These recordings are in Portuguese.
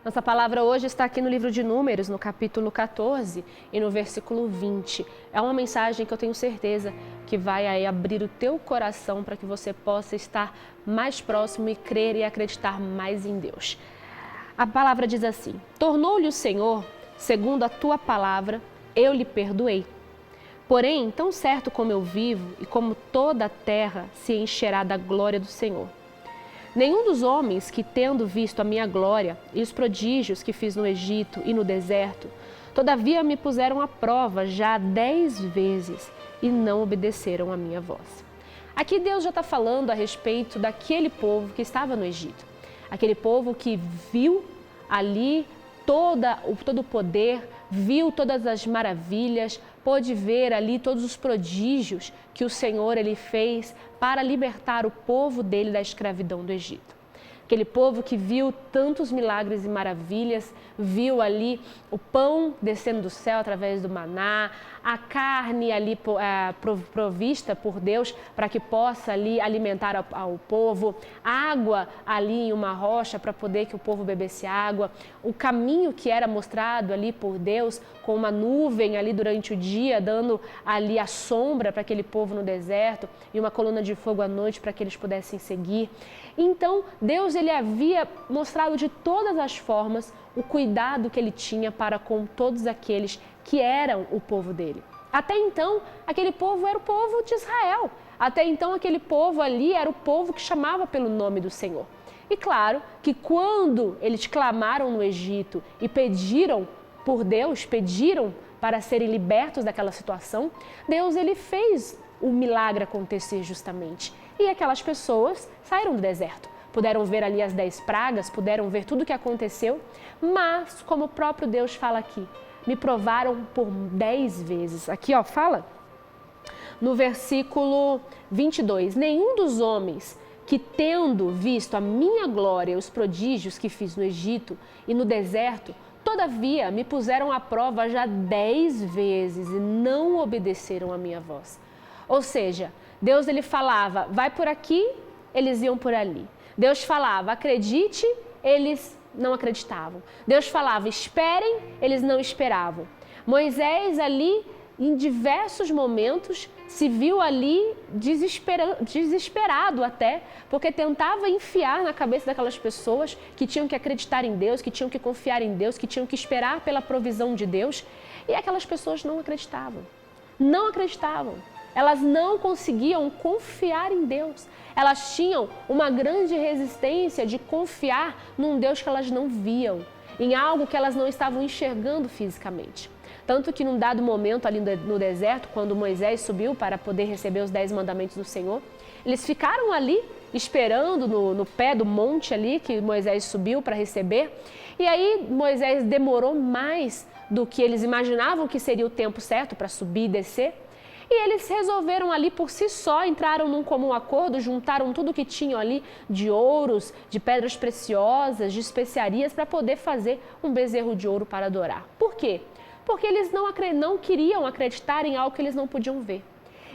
Nossa palavra hoje está aqui no livro de Números, no capítulo 14 e no versículo 20. É uma mensagem que eu tenho certeza que vai aí abrir o teu coração para que você possa estar mais próximo e crer e acreditar mais em Deus. A palavra diz assim: tornou-lhe o Senhor, segundo a tua palavra, eu lhe perdoei. Porém, tão certo como eu vivo e como toda a terra se encherá da glória do Senhor. Nenhum dos homens que, tendo visto a minha glória e os prodígios que fiz no Egito e no deserto, todavia me puseram à prova já 10 vezes e não obedeceram a minha voz. Aqui Deus já está falando a respeito daquele povo que estava no Egito. Aquele povo que viu ali todo o poder, viu todas as maravilhas, pôde ver ali todos os prodígios que o Senhor ele fez para libertar o povo dele da escravidão do Egito. Aquele povo que viu tantos milagres e maravilhas, viu ali o pão descendo do céu através do maná, a carne ali provista por Deus para que possa ali alimentar ao povo, água ali em uma rocha para poder que o povo bebesse água, o caminho que era mostrado ali por Deus com uma nuvem ali durante o dia, dando ali a sombra para aquele povo no deserto e uma coluna de fogo à noite para que eles pudessem seguir. Então, Deus ele havia mostrado de todas as formas o cuidado que ele tinha para com todos aqueles que eram o povo dele. Até então, aquele povo era o povo de Israel. Até então, aquele povo ali era o povo que chamava pelo nome do Senhor. E claro que quando eles clamaram no Egito e pediram por Deus, pediram para serem libertos daquela situação, Deus ele fez o milagre acontecer justamente. E aquelas pessoas saíram do deserto. Puderam ver ali as 10 pragas, puderam ver tudo o que aconteceu, mas como o próprio Deus fala aqui, me provaram por 10 vezes. Aqui fala no versículo 22, nenhum dos homens que tendo visto a minha glória e os prodígios que fiz no Egito e no deserto, todavia me puseram à prova já 10 vezes e não obedeceram a minha voz. Ou seja, Deus ele falava, vai por aqui, eles iam por ali. Deus falava, acredite, eles não acreditavam. Deus falava, esperem, eles não esperavam. Moisés ali, em diversos momentos, se viu ali desesperado até, porque tentava enfiar na cabeça daquelas pessoas que tinham que acreditar em Deus, que tinham que confiar em Deus, que tinham que esperar pela provisão de Deus. E aquelas pessoas não acreditavam. Não acreditavam. Elas não conseguiam confiar em Deus. Elas tinham uma grande resistência de confiar num Deus que elas não viam, em algo que elas não estavam enxergando fisicamente. Tanto que num dado momento ali no deserto, quando Moisés subiu para poder receber os 10 mandamentos do Senhor, eles ficaram ali esperando no pé do monte ali que Moisés subiu para receber. E aí Moisés demorou mais do que eles imaginavam que seria o tempo certo para subir e descer. E eles resolveram ali por si só, entraram num comum acordo, juntaram tudo que tinham ali de ouros, de pedras preciosas, de especiarias para poder fazer um bezerro de ouro para adorar. Por quê? Porque eles não queriam acreditar em algo que eles não podiam ver.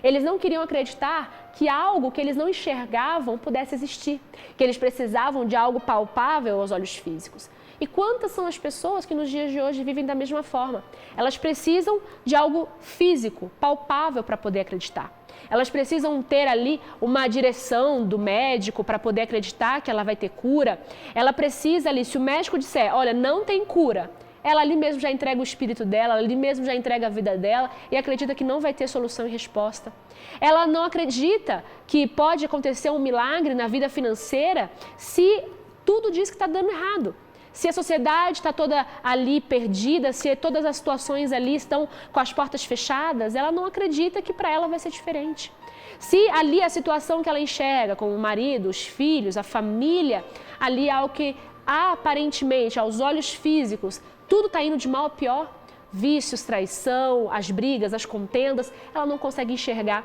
Eles não queriam acreditar que algo que eles não enxergavam pudesse existir, que eles precisavam de algo palpável aos olhos físicos. E quantas são as pessoas que nos dias de hoje vivem da mesma forma? Elas precisam de algo físico, palpável para poder acreditar. Elas precisam ter ali uma direção do médico para poder acreditar que ela vai ter cura. Ela precisa ali, se o médico disser, olha, não tem cura, ela ali mesmo já entrega o espírito dela, ela ali mesmo já entrega a vida dela e acredita que não vai ter solução e resposta. Ela não acredita que pode acontecer um milagre na vida financeira se tudo diz que está dando errado. Se a sociedade está toda ali perdida, se todas as situações ali estão com as portas fechadas, ela não acredita que para ela vai ser diferente. Se ali a situação que ela enxerga com o marido, os filhos, a família, ali é algo que aparentemente, aos olhos físicos, tudo está indo de mal a pior, vícios, traição, as brigas, as contendas, ela não consegue enxergar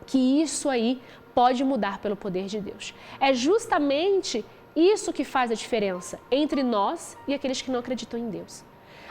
que isso aí pode mudar pelo poder de Deus. É justamente isso que faz a diferença entre nós e aqueles que não acreditam em Deus.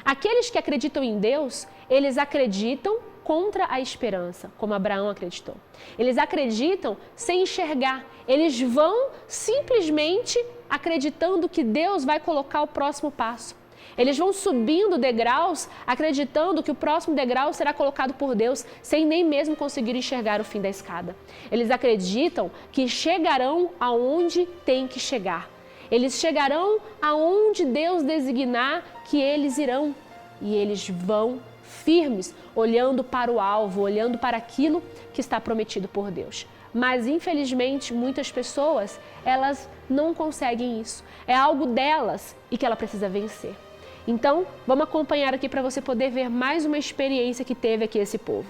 Aqueles que acreditam em Deus, eles acreditam contra a esperança, como Abraão acreditou. Eles acreditam sem enxergar. Eles vão simplesmente acreditando que Deus vai colocar o próximo passo. Eles vão subindo degraus, acreditando que o próximo degrau será colocado por Deus, sem nem mesmo conseguir enxergar o fim da escada. Eles acreditam que chegarão aonde tem que chegar. Eles chegarão aonde Deus designar que eles irão. E eles vão firmes, olhando para o alvo, olhando para aquilo que está prometido por Deus. Mas, infelizmente, muitas pessoas, elas não conseguem isso. É algo delas e que ela precisa vencer. Então, vamos acompanhar aqui para você poder ver mais uma experiência que teve aqui esse povo.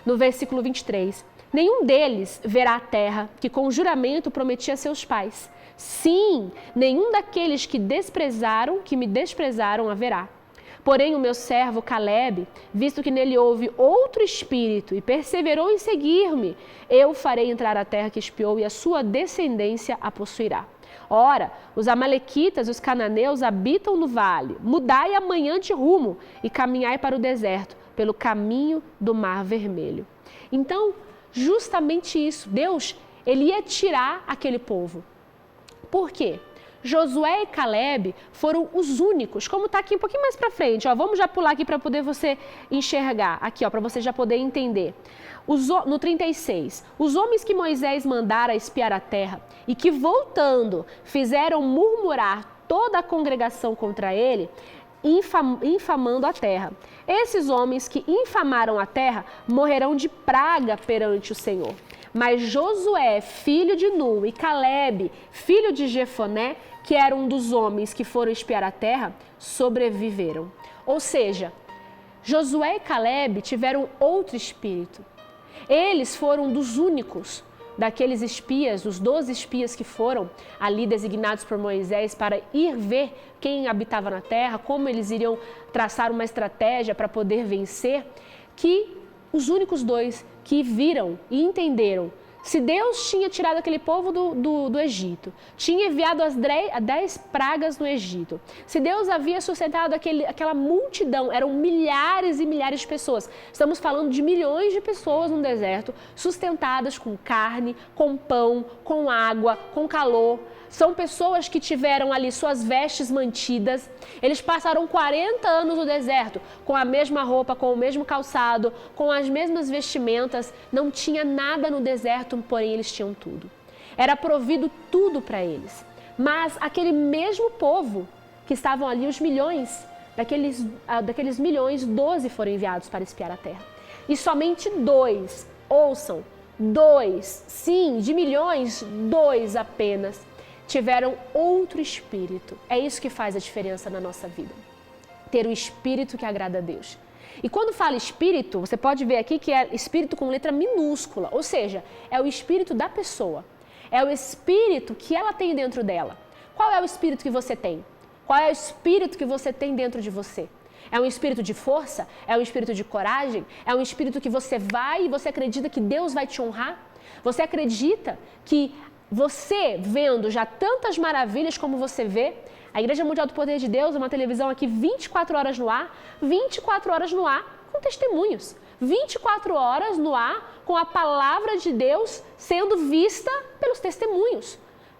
No versículo 23, nenhum deles verá a terra que com juramento prometi a seus pais. Sim, nenhum daqueles que me desprezaram haverá. Porém, o meu servo Caleb, visto que nele houve outro espírito e perseverou em seguir-me, eu farei entrar a terra que espiou e a sua descendência a possuirá. Ora, os amalequitas e os cananeus habitam no vale. Mudai amanhã de rumo e caminhai para o deserto, pelo caminho do Mar Vermelho. Então, justamente isso, Deus, ele ia tirar aquele povo. Por quê? Josué e Caleb foram os únicos, como está aqui um pouquinho mais para frente, vamos já pular aqui para poder você enxergar, aqui para você já poder entender. No 36, os homens que Moisés mandara espiar a terra e que voltando fizeram murmurar toda a congregação contra ele, infamando a terra. Esses homens que infamaram a terra morrerão de praga perante o Senhor. Mas Josué, filho de Nun, e Caleb, filho de Jefoné, que era um dos homens que foram espiar a terra, sobreviveram. Ou seja, Josué e Caleb tiveram outro espírito. Eles foram dos únicos daqueles espias, os 12 espias que foram ali designados por Moisés para ir ver quem habitava na terra, como eles iriam traçar uma estratégia para poder vencer, que os únicos dois que viram e entenderam se Deus tinha tirado aquele povo do Egito, tinha enviado as 10 pragas no Egito, se Deus havia sustentado aquela multidão, eram milhares e milhares de pessoas, estamos falando de milhões de pessoas no deserto, sustentadas com carne, com pão, com água, com calor. São pessoas que tiveram ali suas vestes mantidas. Eles passaram 40 anos no deserto com a mesma roupa, com o mesmo calçado, com as mesmas vestimentas. Não tinha nada no deserto, porém eles tinham tudo. Era provido tudo para eles. Mas aquele mesmo povo que estavam ali, os milhões, daqueles milhões, 12 foram enviados para espiar a terra. E somente 2, ouçam, 2, sim, de milhões, 2 apenas, tiveram outro espírito. É isso que faz a diferença na nossa vida. Ter o espírito que agrada a Deus. E quando fala espírito, você pode ver aqui que é espírito com letra minúscula, ou seja, é o espírito da pessoa. É o espírito que ela tem dentro dela. Qual é o espírito que você tem? Qual é o espírito que você tem dentro de você? É um espírito de força? É um espírito de coragem? É um espírito que você vai e você acredita que Deus vai te honrar? Você acredita que você vendo já tantas maravilhas como você vê, a Igreja Mundial do Poder de Deus é uma televisão aqui 24 horas no ar, 24 horas no ar com testemunhos, 24 horas no ar com a palavra de Deus sendo vista pelos testemunhos.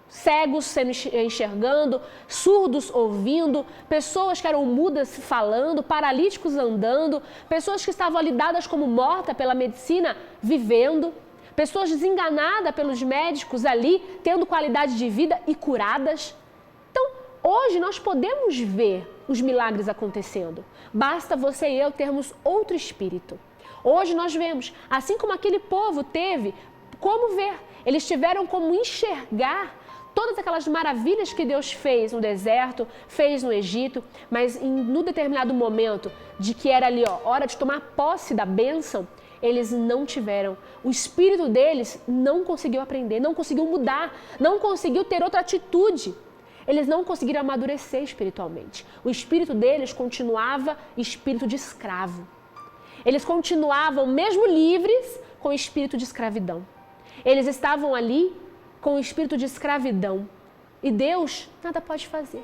Cegos enxergando, surdos ouvindo, pessoas que eram mudas falando, paralíticos andando, pessoas que estavam ali dadas como mortas pela medicina vivendo. Pessoas desenganadas pelos médicos ali, tendo qualidade de vida e curadas. Então, hoje nós podemos ver os milagres acontecendo. Basta você e eu termos outro espírito. Hoje nós vemos, assim como aquele povo teve, como ver. Eles tiveram como enxergar todas aquelas maravilhas que Deus fez no deserto, fez no Egito, mas no determinado momento de que era ali, hora de tomar posse da bênção, eles não tiveram. O espírito deles não conseguiu aprender, não conseguiu mudar, não conseguiu ter outra atitude. Eles não conseguiram amadurecer espiritualmente. O espírito deles continuava espírito de escravo. Eles continuavam, mesmo livres, com o espírito de escravidão. Eles estavam ali com o espírito de escravidão. E Deus nada pode fazer.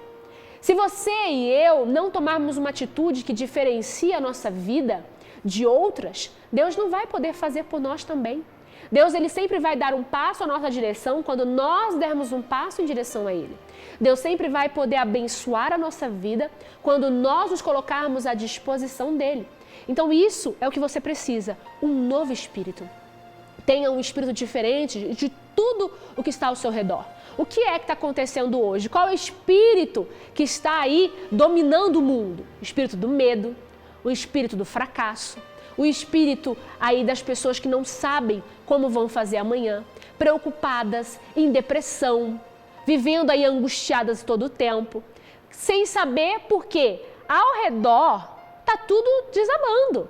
Se você e eu não tomarmos uma atitude que diferencia a nossa vida de outras, Deus não vai poder fazer por nós também. Deus, ele sempre vai dar um passo à nossa direção quando nós dermos um passo em direção a Ele. Deus sempre vai poder abençoar a nossa vida quando nós nos colocarmos à disposição dEle. Então isso é o que você precisa, um novo espírito. Tenha um espírito diferente de tudo o que está ao seu redor. O que é que está acontecendo hoje? Qual é o espírito que está aí dominando o mundo? O espírito do medo, o espírito do fracasso, o espírito aí das pessoas que não sabem como vão fazer amanhã, preocupadas, em depressão, vivendo aí angustiadas todo o tempo, sem saber por quê. Ao redor está tudo desabando.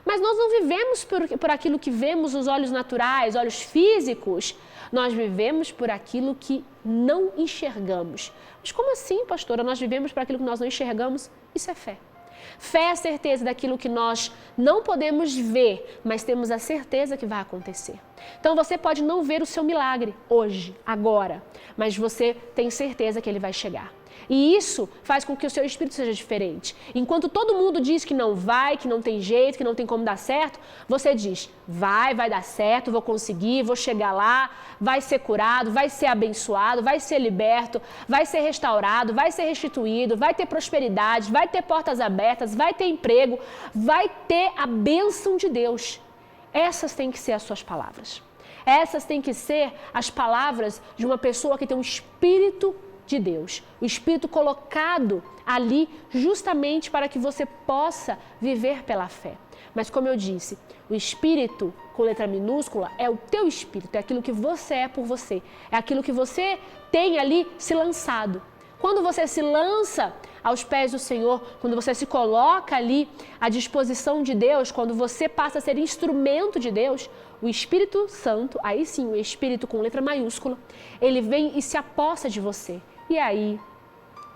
Mas nós não vivemos por aquilo que vemos os olhos naturais, olhos físicos. Nós vivemos por aquilo que não enxergamos. Mas como assim, pastora? Nós vivemos por aquilo que nós não enxergamos? Isso é fé. Fé é a certeza daquilo que nós não podemos ver, mas temos a certeza que vai acontecer. Então você pode não ver o seu milagre hoje, agora, mas você tem certeza que ele vai chegar. E isso faz com que o seu espírito seja diferente. Enquanto todo mundo diz que não vai, que não tem jeito, que não tem como dar certo, você diz, vai dar certo, vou conseguir, vou chegar lá, vai ser curado, vai ser abençoado, vai ser liberto, vai ser restaurado, vai ser restituído, vai ter prosperidade, vai ter portas abertas, vai ter emprego, vai ter a bênção de Deus. Essas têm que ser as suas palavras. Essas têm que ser as palavras de uma pessoa que tem um espírito de Deus, o Espírito colocado ali justamente para que você possa viver pela fé. Mas como eu disse, o Espírito com letra minúscula é o teu Espírito, é aquilo que você é por você, é aquilo que você tem ali se lançado. Quando você se lança aos pés do Senhor, quando você se coloca ali à disposição de Deus, quando você passa a ser instrumento de Deus, o Espírito Santo, aí sim, o Espírito com letra maiúscula, ele vem e se apossa de você. E aí,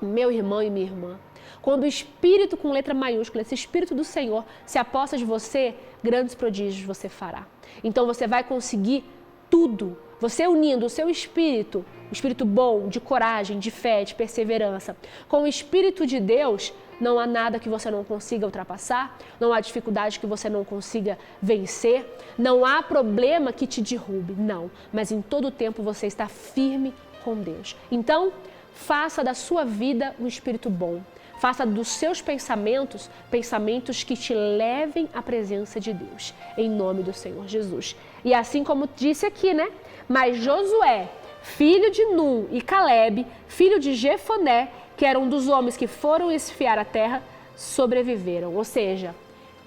meu irmão e minha irmã, quando o Espírito com letra maiúscula, esse Espírito do Senhor, se aposta de você, grandes prodígios você fará. Então você vai conseguir tudo. Você unindo o seu espírito, o espírito bom, de coragem, de fé, de perseverança, com o Espírito de Deus, não há nada que você não consiga ultrapassar, não há dificuldade que você não consiga vencer, não há problema que te derrube, não. Mas em todo tempo você está firme com Deus. Então, faça da sua vida um espírito bom. Faça dos seus pensamentos, pensamentos que te levem à presença de Deus, em nome do Senhor Jesus. E assim como disse aqui, né? Mas Josué, filho de Nun e Caleb, filho de Jefoné, que eram dos homens que foram esfiar a terra, sobreviveram. Ou seja,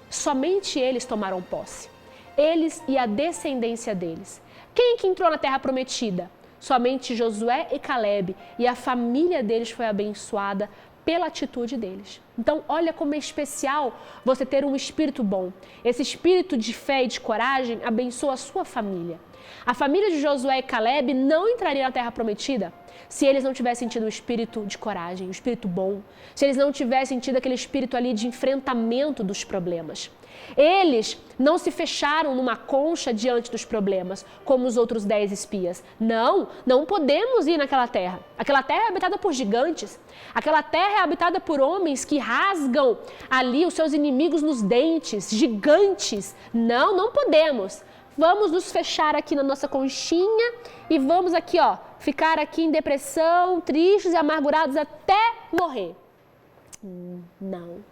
somente eles tomaram posse. Eles e a descendência deles. Quem que entrou na terra prometida? Somente Josué e Caleb, e a família deles foi abençoada pela atitude deles. Então, olha como é especial você ter um espírito bom. Esse espírito de fé e de coragem abençoa a sua família. A família de Josué e Caleb não entraria na terra prometida se eles não tivessem tido um espírito de coragem, um espírito bom, se eles não tivessem tido aquele espírito ali de enfrentamento dos problemas. Eles não se fecharam numa concha diante dos problemas, como os outros 10 espias. Não podemos ir naquela terra. Aquela terra é habitada por gigantes. Aquela terra é habitada por homens que rasgam ali os seus inimigos nos dentes, gigantes. Não podemos. Vamos nos fechar aqui na nossa conchinha e vamos aqui, ficar aqui em depressão, tristes e amargurados até morrer. Não.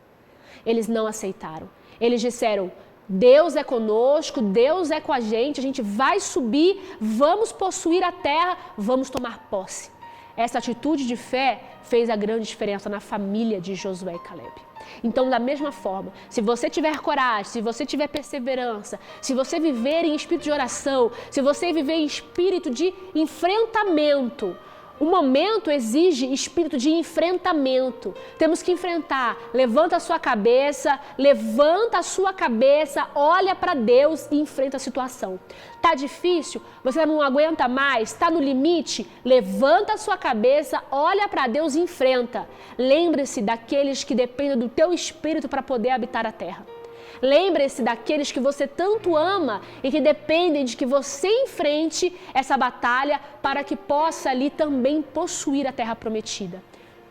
Eles não aceitaram. Eles disseram, Deus é conosco, Deus é com a gente vai subir, vamos possuir a terra, vamos tomar posse. Essa atitude de fé fez a grande diferença na família de Josué e Caleb. Então, da mesma forma, se você tiver coragem, se você tiver perseverança, se você viver em espírito de oração, se você viver em espírito de enfrentamento, o momento exige espírito de enfrentamento. Temos que enfrentar. Levanta a sua cabeça, olha para Deus e enfrenta a situação. Tá difícil? Você não aguenta mais? Está no limite? Levanta a sua cabeça, olha para Deus e enfrenta. Lembre-se daqueles que dependem do teu espírito para poder habitar a terra. Lembre-se daqueles que você tanto ama e que dependem de que você enfrente essa batalha para que possa ali também possuir a terra prometida.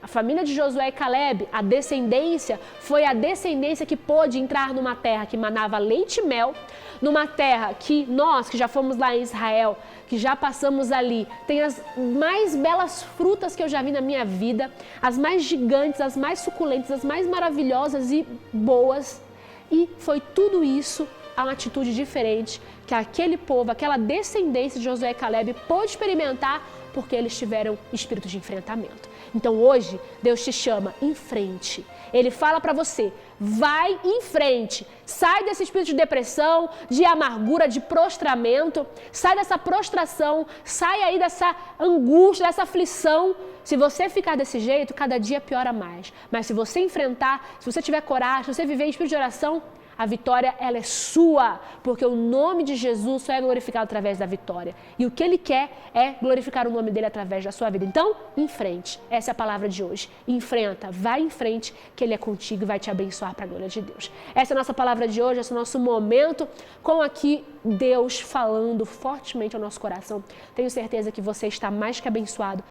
A família de Josué e Caleb, a descendência, foi a descendência que pôde entrar numa terra que manava leite e mel, numa terra que nós, que já fomos lá em Israel, que já passamos ali, tem as mais belas frutas que eu já vi na minha vida, as mais gigantes, as mais suculentas, as mais maravilhosas e boas. E foi tudo isso a uma atitude diferente que aquele povo, aquela descendência de Josué e Caleb pôde experimentar porque eles tiveram espírito de enfrentamento. Então hoje, Deus te chama em frente. Ele fala para você, vai em frente. Sai desse espírito de depressão, de amargura, de prostramento. Sai dessa prostração, sai aí dessa angústia, dessa aflição. Se você ficar desse jeito, cada dia piora mais. Mas se você enfrentar, se você tiver coragem, se você viver em espírito de oração, a vitória, ela é sua, porque o nome de Jesus só é glorificado através da vitória. E o que Ele quer é glorificar o nome dEle através da sua vida. Então, em frente. Essa é a palavra de hoje. Enfrenta, vai em frente, que Ele é contigo e vai te abençoar para a glória de Deus. Essa é a nossa palavra de hoje, esse é o nosso momento com aqui Deus falando fortemente ao nosso coração. Tenho certeza que você está mais que abençoado.